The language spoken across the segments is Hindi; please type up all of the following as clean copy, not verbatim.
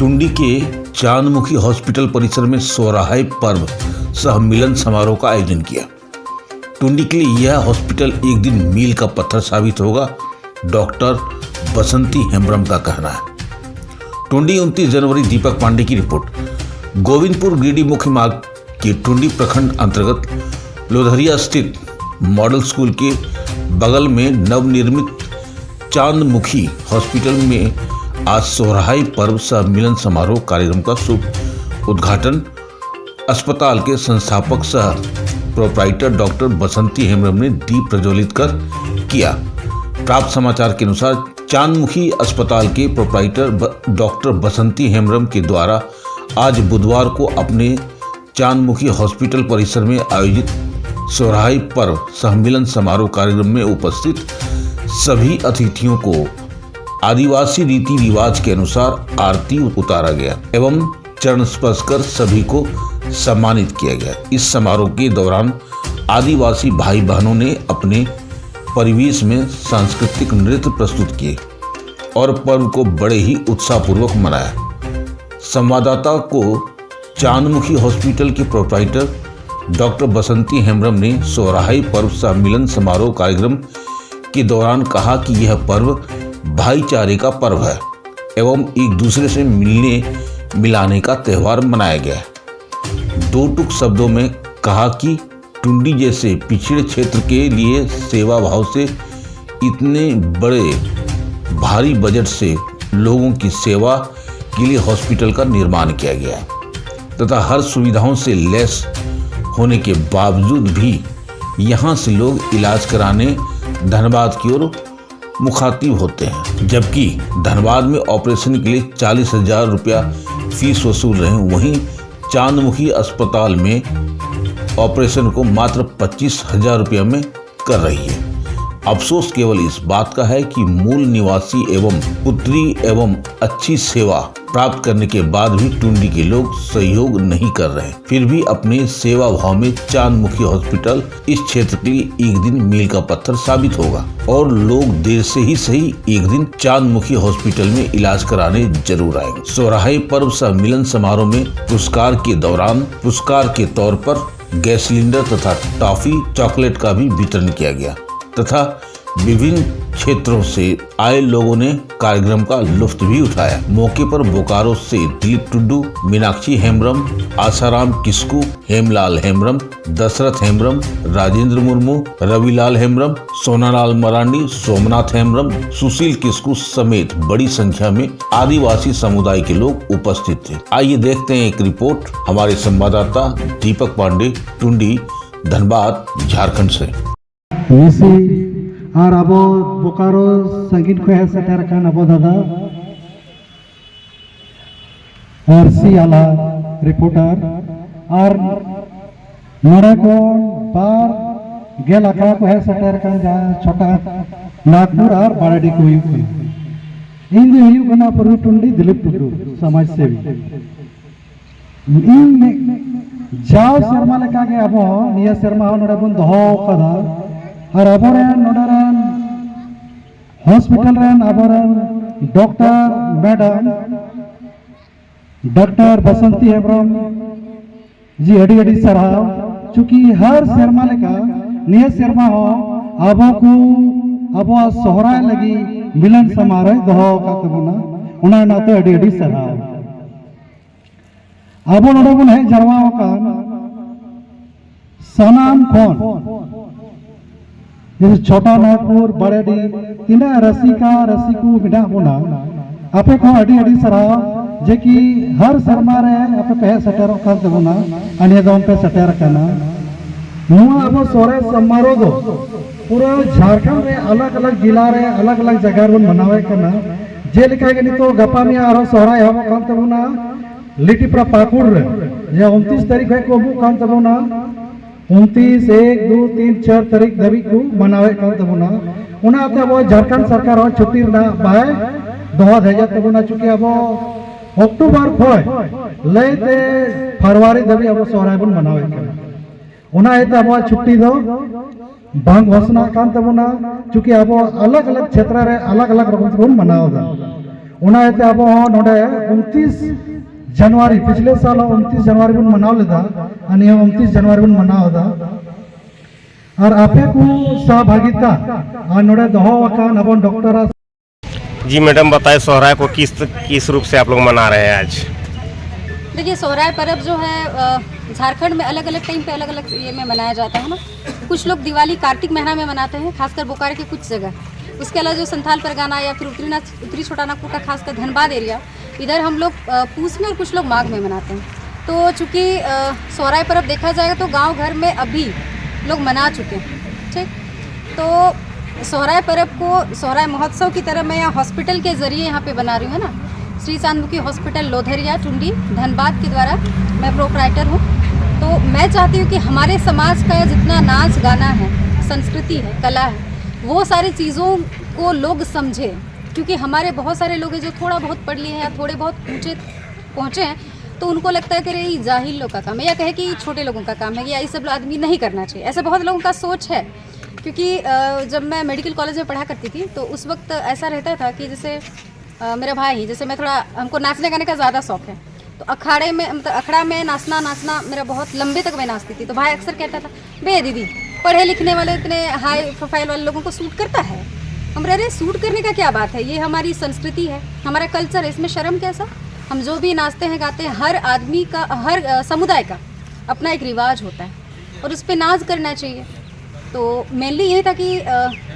टुंडी के चांदमुखी हॉस्पिटल परिसर में सोहराय पर्व सह मिलन समारोह का आयोजन किया। टुंडी के लिए यह हॉस्पिटल एक दिन मील का पत्थर साबित होगा, डॉक्टर बसंती हेम्ब्रम का कहना है। टुंडी 29 जनवरी। दीपक पांडे की रिपोर्ट। गोविंदपुर गिरिडीह मुख्य मार्ग के टुंडी प्रखंड अंतर्गत लोधरिया स्थित मॉडल स्कूल के बगल में नवनिर्मित चांदमुखी हॉस्पिटल में आज सोहराय पर्व सह मिलन समारोह कार्यक्रम का शुभ उद्घाटन अस्पताल के संस्थापक सह प्रोप्राइटर डॉक्टर बसंती हेम्ब्रम ने दीप प्रज्वलित कर किया। प्राप्त समाचार के अनुसार चांदमुखी अस्पताल के प्रोप्राइटर डॉक्टर बसंती हेम्ब्रम के द्वारा आज बुधवार को अपने चांदमुखी हॉस्पिटल परिसर में आयोजित सोहराय पर्व सह मिलन समारोह कार्यक्रम में उपस्थित सभी अतिथियों को आदिवासी रीति रिवाज के अनुसार आरती उतारा गया एवं चरण स्पर्श कर सभी को सम्मानित किया गया। इस समारोह के दौरान आदिवासी भाई बहनों ने अपने परिवेश में सांस्कृतिक नृत्य प्रस्तुत किए और पर्व को बड़े ही उत्साहपूर्वक मनाया। संवाददाता को चांदमुखी हॉस्पिटल के प्रोप्राइटर डॉक्टर बसंती हेम्ब्रम ने सोहराय पर्व सह मिलन समारोह कार्यक्रम के दौरान कहा कि यह पर्व भाईचारे का पर्व है एवं एक दूसरे से मिलने मिलाने का त्यौहार मनाया गया है। दो टूक शब्दों में कहा कि टुंडी जैसे पिछड़े क्षेत्र के लिए सेवा भाव से इतने बड़े भारी बजट से लोगों की सेवा के लिए हॉस्पिटल का निर्माण किया गया है तथा हर सुविधाओं से लैस होने के बावजूद भी यहाँ से लोग इलाज कराने धनबाद की ओर मुखातिब होते हैं, जबकि धनबाद में ऑपरेशन के लिए 40,000 रुपया फीस वसूल रहे हैं, वहीं चांदमुखी अस्पताल में ऑपरेशन को मात्र 25,000 रुपया में कर रही है। अफसोस केवल इस बात का है कि मूल निवासी एवं पुत्री एवं अच्छी सेवा प्राप्त करने के बाद भी टुंडी के लोग सहयोग नहीं कर रहे। फिर भी अपने सेवा भाव में चांदमुखी हॉस्पिटल इस क्षेत्र के लिए एक दिन मील का पत्थर साबित होगा और लोग देर से ही सही एक दिन चांदमुखी हॉस्पिटल में इलाज कराने जरूर आएंगे। सोहराय पर्व सह मिलन समारोह में पुरस्कार के दौरान पुरस्कार के तौर पर गैस सिलेंडर तथा टॉफी चॉकलेट का भी वितरण किया गया तथा विभिन्न क्षेत्रों से आए लोगों ने कार्यक्रम का लुत्फ भी उठाया। मौके पर बोकारो से दिलीप टुडू, मीनाक्षी हेम्ब्रम, आसाराम किस्कू, हेमलाल हेम्ब्रम, दशरथ हेम्ब्रम, राजेंद्र मुर्मू, रविलाल हेम्ब्रम, सोनालाल मरांडी, सोमनाथ हेम्ब्रम, सुशील किस्कू समेत बड़ी संख्या में आदिवासी समुदाय के लोग उपस्थित थे। आइए देखते हैं एक रिपोर्ट हमारे संवाददाता दीपक पांडे, टुंडी, धनबाद, झारखंड से। और अब बोकारो संगीत को है सटर का नबो दादा और सी आला रिपोर्टर और नोड़ेकोन पार गेलाका को है सटर का छोटा नागपुर और बाराडी को इन जो हुई बना पर टुंडी दिलीप टुडू समाज सेवी इन जाओ शर्मा लेका के अब निया शर्मा नोड़े बन दहो कदा और अबोरेन नोडरन हॉस्पिटल रेन अबोरेन doctor madam doctor Basanti Hembram ji अड़ी अड़ी सराव चूंकि हर शर्मा लेका निय शर्मा हो अबो को अबो सोहराय लगी मिलन समारोह दहो का तबना उना नाते अड़ी अड़ी सराव अबो नोडे बन है जरवा का सनाम खोन जैसे छोटा नागपुर बड़ेडी तीना रसिका रसिकू मिना बोना आपे को अड़ी अड़ी सराव जे कि हर शर्मा रे आपे पे सटेर कर देबोना अने दम पे सटेर करना नुआ अब सोरे समारोह दो पूरा झारखंड रे अलग अलग जिला रे अलग अलग जगह बन मनावे करना जे लिखा के तो गपा में आरो सोहराय हबो काम तबोना लिटिप्रा पाकुड़ रे जे 29 तारीख है को काम तबोना 29, 1, 2, 3, 4 तारीख धाबी को मनावे कान तबोना उना ते अब झारखंड सरकार हो छुट्टी ना बाय दोहा भेजा तबोना चुकी अब अक्टूबर खोय लेते फरवरी धाबी अब सोहराय बन मनावे कान उना एते अब छुट्टी दो बांग घोषणा कान तबोना चुकी अब अलग अलग क्षेत्र रे अलग अलग रकम बन मनावदा उनाते अब नोडे 29 जनवरी पिछले साल 29 जनवरी बन मनाव लेदा अनि 29 जनवरी बन मनाव दा और आपे को सहभागिता और नोडे दहो वकान अब डॉक्टर जी मैडम बताएं सोहराय को किस रूप से आप लोग मना रहे हैं आज। देखिए सोहराय पर्व जो है झारखंड में अलग अलग टाइम पे अलग अलग ये में मनाया जाता है ना। कुछ लोग दिवाली कार्तिक महीना में मनाते हैं, खासकर बोकारो के कुछ जगह। उसके अलावा जो संथाल परगना या फिर उत्तरी छोटा नागपुर का खासकर धनबाद एरिया, इधर हम लोग पूस में और कुछ लोग माघ में मनाते हैं। तो चूँकि सोहराय पर्व देखा जाएगा तो गाँव घर में अभी लोग मना चुके हैं, ठीक। तो सोहराय पर्व को सोहराय महोत्सव की तरह मैं यहाँ हॉस्पिटल के ज़रिए यहाँ पे बना रही हूँ ना। श्री चांदमुखी हॉस्पिटल लोधरिया टुंडी धनबाद के द्वारा मैं प्रोप्राइटर हूँ। तो मैं चाहती हूँ कि हमारे समाज का जितना नाच गाना है, संस्कृति है, कला है, वो सारी चीज़ों को लोग समझे। क्योंकि हमारे बहुत सारे लोग हैं जो थोड़ा बहुत पढ़ लिए हैं या थोड़े बहुत ऊँचे पहुँचे हैं, तो उनको लगता है कि ये जाहिल लोग का काम है, या कहे कि छोटे लोगों का काम है, या ये सब आदमी नहीं करना चाहिए। ऐसे बहुत लोगों का सोच है। क्योंकि जब मैं मेडिकल कॉलेज में पढ़ा करती थी तो उस वक्त ऐसा रहता था कि जैसे मेरा भाई ही, जैसे मैं थोड़ा, हमको नाचने गाने का ज़्यादा शौक है, तो अखाड़े में मतलब अखड़ा में नाचना मेरा बहुत लंबे तक मैं नाचती थी। तो भाई अक्सर कहता था, बे दीदी पढ़े लिखने वाले इतने हाई प्रोफाइल वाले लोगों को सूट करता है। हम अरे सूट करने का क्या बात है, ये हमारी संस्कृति है, हमारा कल्चर है, इसमें शर्म कैसा। हम जो भी नाचते हैं गाते हैं, हर आदमी का, हर समुदाय का अपना एक रिवाज होता है और उस पर नाच करना चाहिए। तो मेनली ये था कि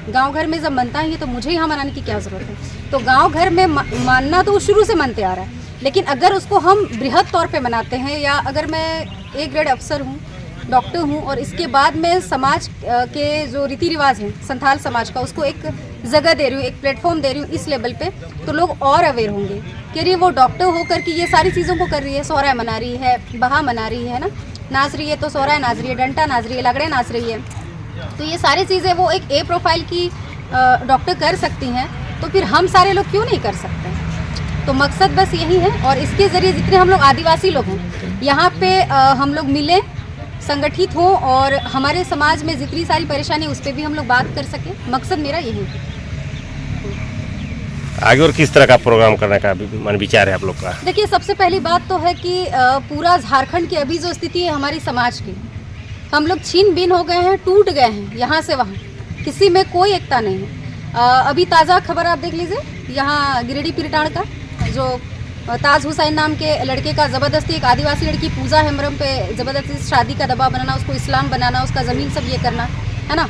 गांव घर में जब मनता ही है तो मुझे यहाँ मनाने की क्या ज़रूरत है। तो गांव घर में मानना तो शुरू से मानते आ रहा है, लेकिन अगर उसको हम बृहद तौर पे मनाते हैं, या अगर मैं एक ग्रेड अफसर हूँ, डॉक्टर हूँ, और इसके बाद मैं समाज के जो रीति रिवाज हैं संथाल समाज का, उसको एक जगह दे रही हूँ, एक प्लेटफॉर्म दे रही हूँ इस लेवल पे, तो लोग और अवेयर होंगे कि अरे वो डॉक्टर होकर के ये सारी चीज़ों को कर रही है, सोहराय मना रही है, बहा मना रही है ना, नाच रही है, तो सोहराय नाच रही है, डंटा नाच रही है, लगड़े नाच रही है। तो ये सारी चीज़ें वो एक ए प्रोफाइल की डॉक्टर कर सकती हैं, तो फिर हम सारे लोग क्यों नहीं कर सकते। तो मकसद बस यही है। और इसके ज़रिए जितने हम लोग आदिवासी लोग हैं यहाँ पे हम लोग मिलें, संगठित हों, और हमारे समाज में जितनी सारी परेशानी उस पर भी हम लोग बात कर सकें। मकसद मेरा यही है। आगे और किस तरह का प्रोग्राम करने का मन विचार है आप लोग का? देखिए सबसे पहली बात तो है कि पूरा झारखंड की अभी जो स्थिति है हमारी समाज की, हम लोग छीन बीन हो गए हैं, टूट गए हैं यहाँ से वहाँ, किसी में कोई एकता नहीं है। अभी ताज़ा खबर आप देख लीजिए, यहाँ गिरिडीह पिरटाड़ का जो ताज हुसैन नाम के लड़के का ज़बरदस्ती, एक आदिवासी लड़की पूजा हेम्ब्रम पे ज़बरदस्ती शादी का दबाव बनाना, उसको इस्लाम बनाना, उसका ज़मीन सब ये करना है ना,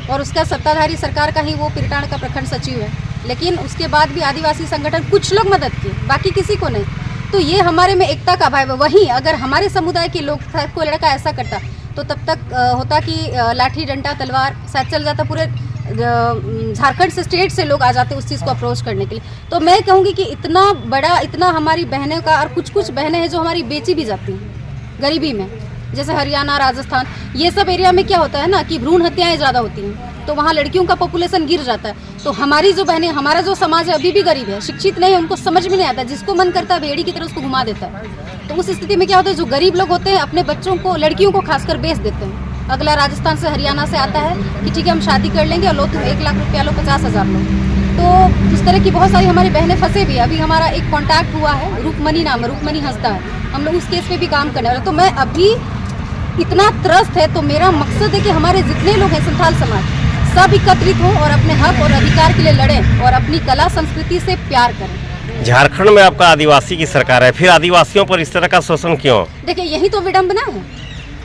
और उसका सत्ताधारी सरकार का ही वो पिरटाड़ का प्रखंड सचिव है। लेकिन उसके बाद भी आदिवासी संगठन कुछ लोग मदद किए, बाकी किसी को नहीं। तो ये हमारे में एकता का भाव है। वहीं अगर हमारे समुदाय के लोग, कोई लड़का ऐसा करता तो तब तक होता कि लाठी डंडा तलवार शायद चल जाता, पूरे झारखंड से, स्टेट से लोग आ जाते उस चीज़ को अप्रोच करने के लिए। तो मैं कहूँगी कि इतना बड़ा, इतना हमारी बहनें का, और कुछ कुछ बहनें हैं जो हमारी बेची भी जाती हैं गरीबी में, जैसे हरियाणा, राजस्थान, ये सब एरिया में क्या होता है ना कि भ्रूण हत्याएं ज़्यादा होती हैं, तो वहाँ लड़कियों का पॉपुलेशन गिर जाता है। तो हमारी जो बहनें, हमारा जो समाज है अभी भी गरीब है, शिक्षित नहीं है, उनको समझ में नहीं आता, जिसको मन करता है भेड़ी की तरह उसको घुमा देता है। तो उस स्थिति में क्या होता है, जो गरीब लोग होते हैं अपने बच्चों को, लड़कियों को खासकर बेच देते हैं। अगला राजस्थान से, हरियाणा से आता है कि ठीक है हम शादी कर लेंगे और लो तुम 1 लाख रुपया लो, 50,000 लो। तो उस तरह की बहुत सारी हमारी बहनें फंसे भी। अभी हमारा एक कॉन्टैक्ट हुआ है, रूपमनी नाम है, रूपमनी हंसदा है, हम लोग उस केस पे भी काम करने वाले। तो मैं अभी इतना त्रस्त है, तो मेरा मकसद है कि हमारे जितने लोग हैं संथाल समाज सब एकत्रित हों और अपने हक और अधिकार के लिए लड़ें और अपनी कला संस्कृति से प्यार करें। झारखंड में आपका आदिवासी की सरकार है, फिर आदिवासियों पर इस तरह का शोषण क्यों? देखिए यही तो विडंबना है,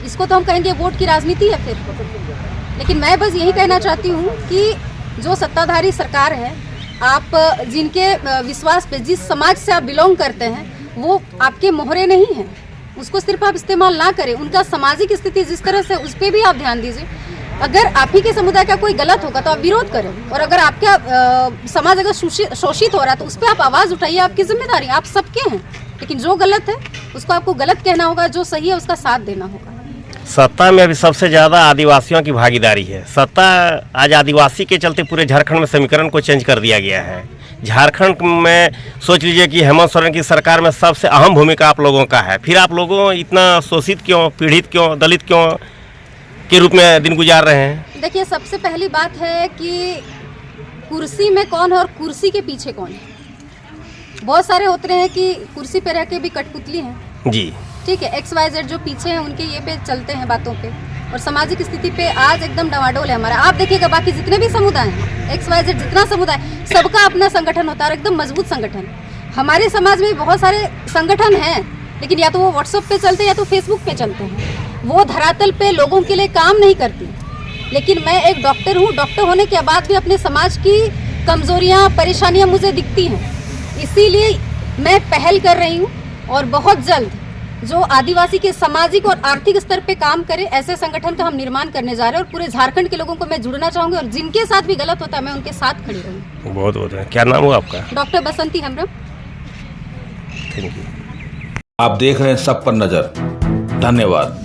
इसको तो हम कहेंगे वोट की राजनीति है फिर। लेकिन मैं बस यही कहना चाहती हूँ कि जो सत्ताधारी सरकार है, आप जिनके विश्वास पे, जिस समाज से आप बिलोंग करते हैं, वो आपके मोहरे नहीं हैं, उसको सिर्फ आप इस्तेमाल ना करें। उनका सामाजिक स्थिति जिस तरह से, उस पर भी आप ध्यान दीजिए। अगर आप ही के समुदाय का कोई गलत होगा तो आप विरोध करें, और अगर आपका समाज अगर शोषित हो रहा है तो उस पर आप आवाज़ उठाइए, आपकी जिम्मेदारी, आप सबके हैं। लेकिन जो गलत है उसको आपको गलत कहना होगा, जो सही है उसका साथ देना होगा। सत्ता में अभी सबसे ज़्यादा आदिवासियों की भागीदारी है। सत्ता आज आदिवासी के चलते पूरे झारखंड में समीकरण को चेंज कर दिया गया है। झारखंड में सोच लीजिए कि हेमंत सोरेन की सरकार में सबसे अहम भूमिका आप लोगों का है, फिर आप लोगों इतना शोषित क्यों, पीड़ित क्यों, दलित क्यों के रूप में दिन गुजार रहे हैं? देखिए सबसे पहली बात है कि कुर्सी में कौन है और कुर्सी के पीछे कौन है। बहुत सारे होते हैं कि कुर्सी पे रह के भी कठपुतली हैं, जी ठीक है, XYZ जो पीछे हैं उनके ये पे चलते हैं बातों पे, और सामाजिक स्थिति पे आज एकदम डवाडोल है हमारा। आप देखिएगा बाकी जितने भी समुदाय हैं, XYZ जितना समुदाय, सबका अपना संगठन होता है और एकदम मजबूत संगठन। हमारे समाज में बहुत सारे संगठन हैं, लेकिन या तो वो व्हाट्सएप पे चलते हैं या तो फेसबुक पे चलते हैं, वो धरातल पे लोगों के लिए काम नहीं करती। लेकिन मैं एक डॉक्टर हूँ, डॉक्टर होने के बाद भी अपने समाज की कमजोरियाँ, परेशानियाँ मुझे दिखती हैं, इसीलिए मैं पहल कर रही हूँ। और बहुत जल्द जो आदिवासी के सामाजिक और आर्थिक स्तर पे काम करे, ऐसे संगठन का हम निर्माण करने जा रहे हैं। और पूरे झारखंड के लोगों को मैं जुड़ना चाहूँगी, और जिनके साथ भी गलत होता है मैं उनके साथ खड़ी रहूँगी। बहुत बहुत है। क्या नाम हुआ आपका? Doctor Basanti Hembram. Thank you. आप देख रहे हैं सब पर नजर। धन्यवाद।